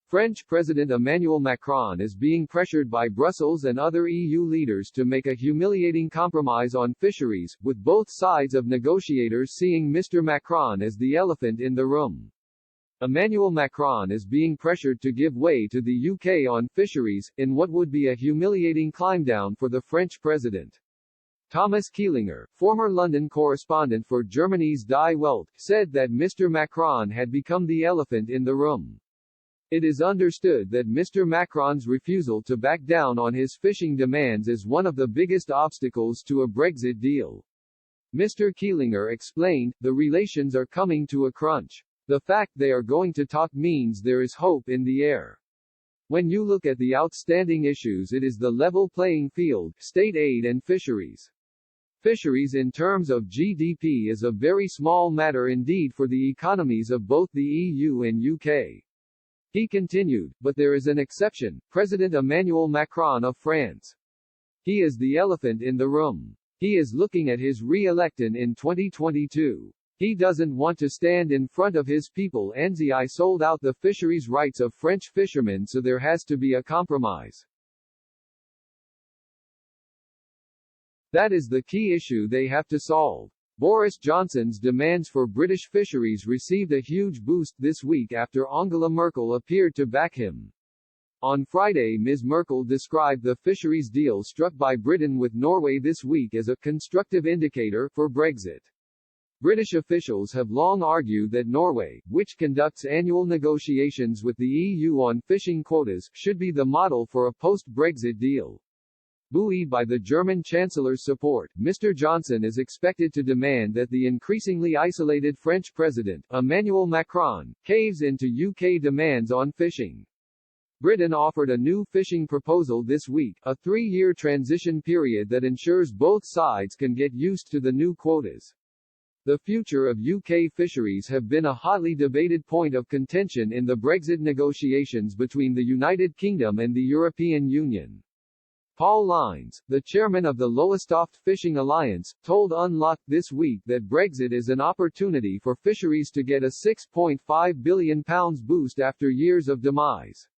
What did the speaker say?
French President Emmanuel Macron is being pressured by Brussels and other EU leaders to make a humiliating compromise on fisheries, with both sides of negotiators seeing Mr. Macron as the elephant in the room. Emmanuel Macron is being pressured to give way to the UK on fisheries, in what would be a humiliating climb-down for the French president. Thomas Keilinger, former London correspondent for Germany's Die Welt, said that Mr. Macron had become the elephant in the room. It is understood that Mr. Macron's refusal to back down on his fishing demands is one of the biggest obstacles to a Brexit deal. Mr. Keilinger explained, the relations are coming to a crunch. The fact they are going to talk means there is hope in the air. When you look at the outstanding issues, it is the level playing field, state aid and fisheries. Fisheries in terms of GDP is a very small matter indeed for the economies of both the EU and UK. He continued, but there is an exception, President Emmanuel Macron of France. He is the elephant in the room. He is looking at his re-election in 2022. He doesn't want to stand in front of his people and say I sold out the fisheries rights of French fishermen, so there has to be a compromise. That is the key issue they have to solve. Boris Johnson's demands for British fisheries received a huge boost this week after Angela Merkel appeared to back him. On Friday, Ms. Merkel described the fisheries deal struck by Britain with Norway this week as a constructive indicator for Brexit. British officials have long argued that Norway, which conducts annual negotiations with the EU on fishing quotas, should be the model for a post-Brexit deal. Buoyed by the German Chancellor's support, Mr. Johnson is expected to demand that the increasingly isolated French President, Emmanuel Macron, caves into UK demands on fishing. Britain offered a new fishing proposal this week, a 3-year transition period that ensures both sides can get used to the new quotas. The future of UK fisheries have been a hotly debated point of contention in the Brexit negotiations between the United Kingdom and the European Union. Paul Lines, the chairman of the Lowestoft Fishing Alliance, told Unlocked this week that Brexit is an opportunity for fisheries to get a £6.5 billion boost after years of demise.